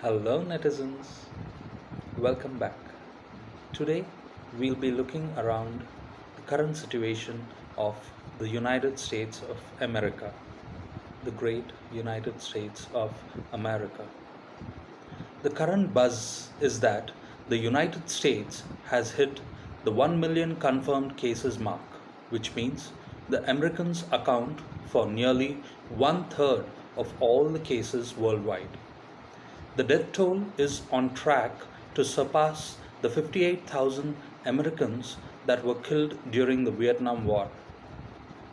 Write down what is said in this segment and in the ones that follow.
Hello, netizens. Welcome back. Today, we'll be looking around the current situation of the United States of America, the great United States of America. The current buzz is that the United States has hit the 1 million confirmed cases mark, which means the Americans account for nearly one third of all the cases worldwide. The death toll is on track to surpass the 58,000 Americans that were killed during the Vietnam War.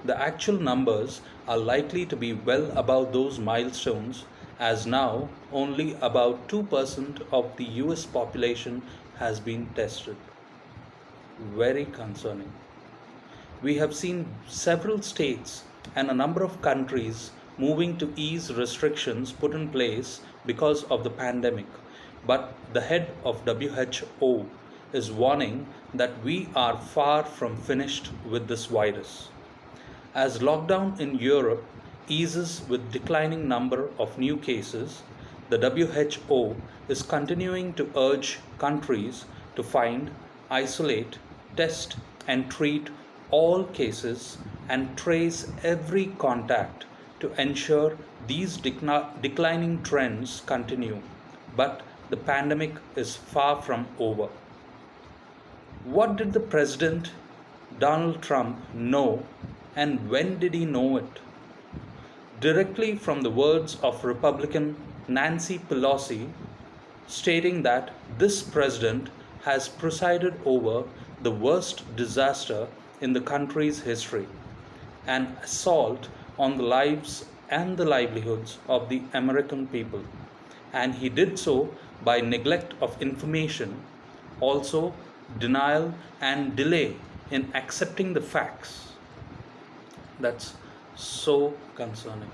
The actual numbers are likely to be well above those milestones, as now only about 2% of the US population has been tested. Very concerning. We have seen several states and a number of countries moving to ease restrictions put in place because of the pandemic. But the head of WHO is warning that we are far from finished with this virus. As lockdown in Europe eases with declining number of new cases, the WHO is continuing to urge countries to find, isolate, test and treat all cases and trace every contact to ensure these declining trends continue. But the pandemic is far from over. What did the President Donald Trump know, and when did he know it? Directly from the words of Republican Nancy Pelosi, stating that this president has presided over the worst disaster in the country's history, an assault on the lives and the livelihoods of the American people. And he did so by neglect of information, also denial and delay in accepting the facts. That's so concerning.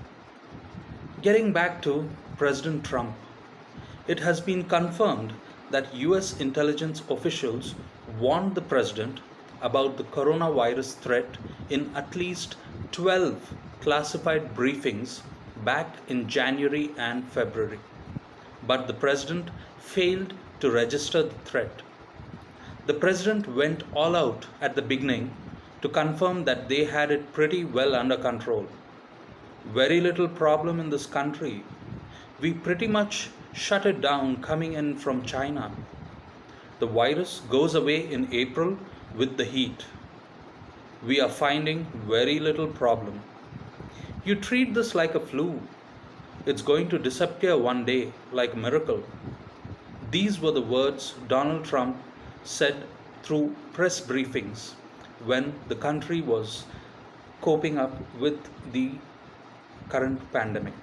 Getting back to President Trump, it has been confirmed that US intelligence officials warned the president about the coronavirus threat in at least 12 classified briefings back in January and February. But the president failed to register the threat. The president went all out at the beginning to confirm that they had it pretty well under control. Very little problem in this country. We pretty much shut it down coming in from China. The virus goes away in April with the heat. We are finding very little problem. You treat this like a flu. It's going to disappear one day like a miracle. These were the words Donald Trump said through press briefings when the country was coping up with the current pandemic.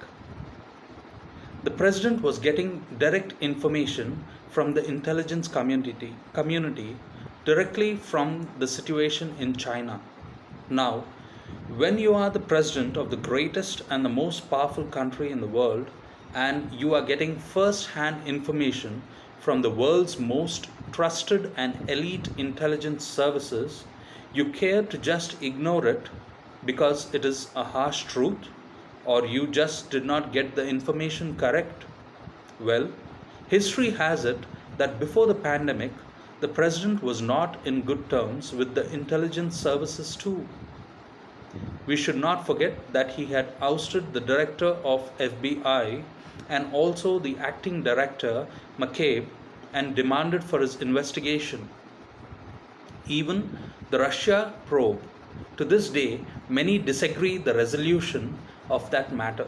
The president was getting direct information from the intelligence community directly from the situation in China. Now, when you are the president of the greatest and the most powerful country in the world, and you are getting first-hand information from the world's most trusted and elite intelligence services, you care to just ignore it because it is a harsh truth, or you just did not get the information correct? Well, history has it that before the pandemic, the president was not in good terms with the intelligence services too. We should not forget that he had ousted the director of FBI and also the acting director, McCabe, and demanded for his investigation. Even the Russia probe, to this day, many disagree the resolution of that matter.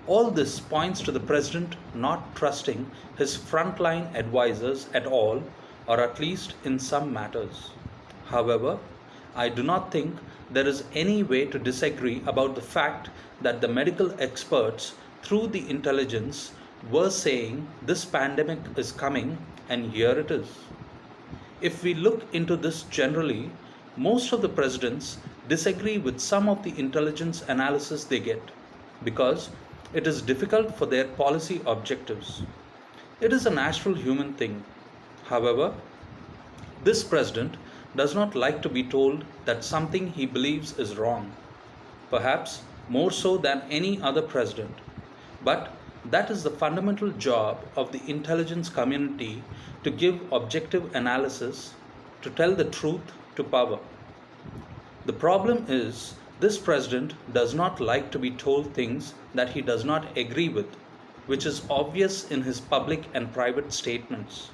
All this points to the president not trusting his frontline advisors at all, or at least in some matters. However, I do not think there is any way to disagree about the fact that the medical experts through the intelligence were saying this pandemic is coming, and here it is. If we look into this generally, most of the presidents disagree with some of the intelligence analysis they get because it is difficult for their policy objectives. It is a natural human thing. However, this president does not like to be told that something he believes is wrong, perhaps more so than any other president. But That is the fundamental job of the intelligence community, to give objective analysis, to tell the truth to power. The problem is, this president does not like to be told things that he does not agree with, which is obvious in his public and private statements.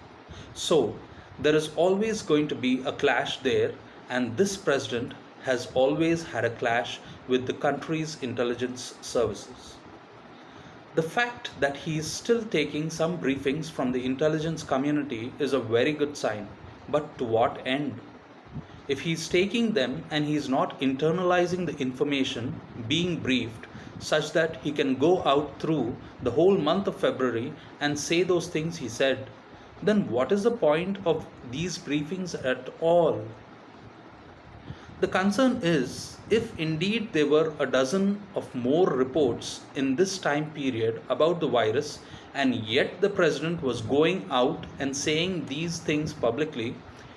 So, there is always going to be a clash there, and this president has always had a clash with the country's intelligence services. The fact that he is still taking some briefings from the intelligence community is a very good sign, but to what end? If he is taking them and he is not internalizing the information being briefed such that he can go out through the whole month of February and say those things he said, then what is the point of these briefings at all? The concern is, if indeed there were a dozen of more reports in this time period about the virus, and yet the president was going out and saying these things publicly,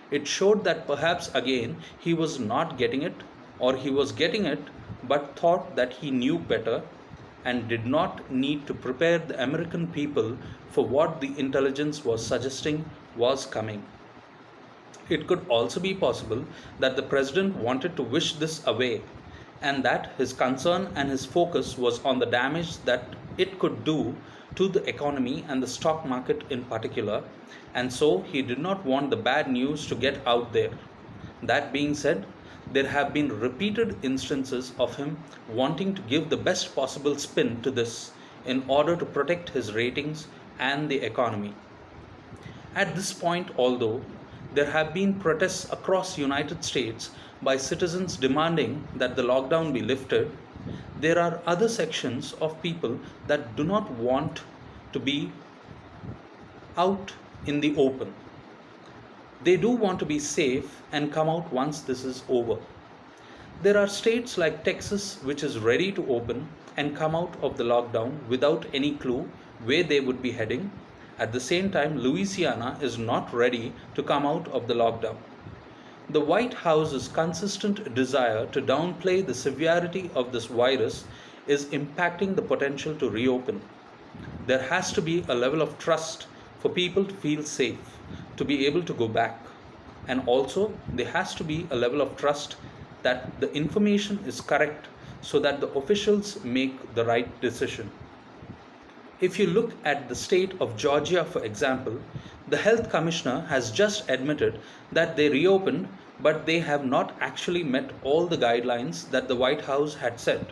it showed that perhaps again he was not getting it, or he was getting it but thought that he knew better and did not need to prepare the American people for what the intelligence was suggesting was coming. It could also be possible that the president wanted to wish this away, and that his concern and his focus was on the damage that it could do to the economy and the stock market in particular, and so he did not want the bad news to get out there. That being said, there have been repeated instances of him wanting to give the best possible spin to this in order to protect his ratings and the economy. At this point, although there have been protests across the United States by citizens demanding that the lockdown be lifted, there are other sections of people that do not want to be out in the open. They do want to be safe and come out once this is over. There are states like Texas which is ready to open and come out of the lockdown without any clue where they would be heading. At the same time, Louisiana is not ready to come out of the lockdown. The White House's consistent desire to downplay the severity of this virus is impacting the potential to reopen. There has to be a level of trust for people to feel safe, to be able to go back. And also, there has to be a level of trust that the information is correct so that the officials make the right decision. If you look at the state of Georgia, for example, the health commissioner has just admitted that they reopened, but they have not actually met all the guidelines that the White House had set.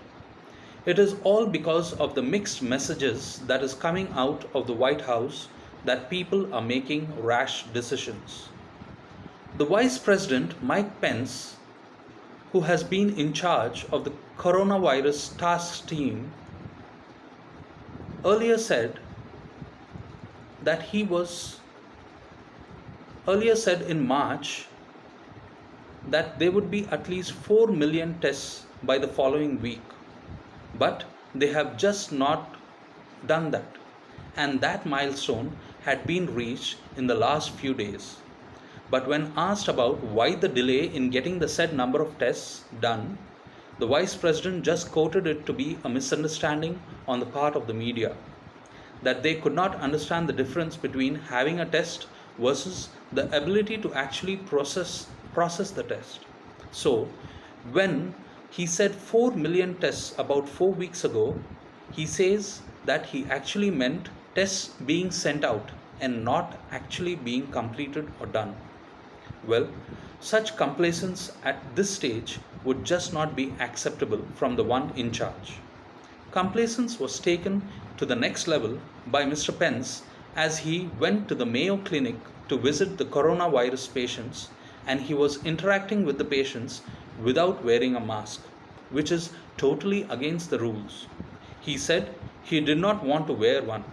It is all because of the mixed messages that is coming out of the White House that people are making rash decisions. The Vice President, Mike Pence, who has been in charge of the coronavirus task team, earlier said in March that there would be at least 4 million tests by the following week. But they have just not done that. And that milestone had been reached in the last few days. But when asked about why the delay in getting the said number of tests done, the Vice President just quoted it to be a misunderstanding on the part of the media, that they could not understand the difference between having a test versus the ability to actually process the test. So, when he said 4 million tests about 4 weeks ago, he says that he actually meant tests being sent out and not actually being completed or done. Well, such complacence at this stage would just not be acceptable from the one in charge. Complacence was taken to the next level by Mr. Pence as he went to the Mayo Clinic to visit the coronavirus patients, and he was interacting with the patients without wearing a mask, which is totally against the rules. He said he did not want to wear one.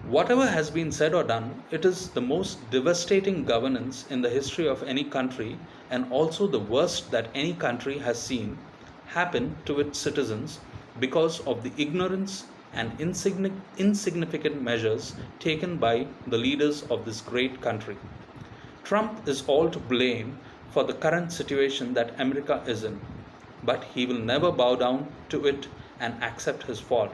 Whatever has been said or done, it is the most devastating governance in the history of any country, and also the worst that any country has seen happen to its citizens because of the ignorance and insignificant measures taken by the leaders of this great country. Trump is all to blame for the current situation that America is in, but he will never bow down to it and accept his fault.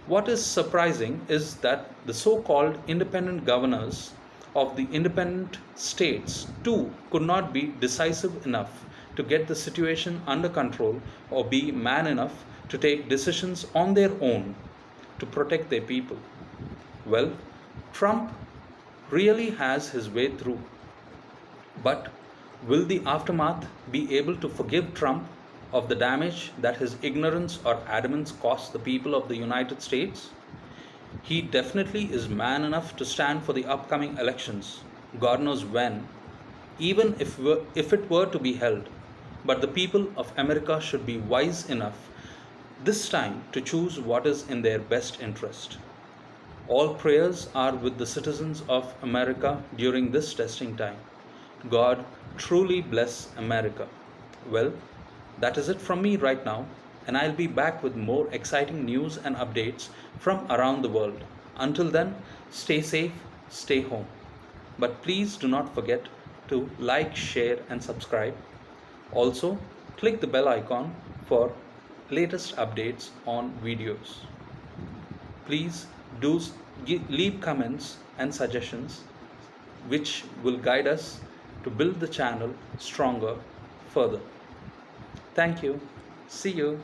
What is surprising is that the so-called independent governors of the independent states too could not be decisive enough to get the situation under control or be man enough to take decisions on their own to protect their people. Well, Trump really has his way through. But will the aftermath be able to forgive Trump of the damage that his ignorance or adamance cost the people of the United States? He definitely is man enough to stand for the upcoming elections, God knows when, even if it were to be held. But the people of America should be wise enough this time to choose what is in their best interest. All prayers are with the citizens of America during this testing time. God truly bless America. Well, that is it from me right now, and I'll be back with more exciting news and updates from around the world. Until then, stay safe, stay home. But please do not forget to like, share, and subscribe. Also, click the bell icon for latest updates on videos. Please do leave comments and suggestions which will guide us to build the channel stronger further. Thank you. See you.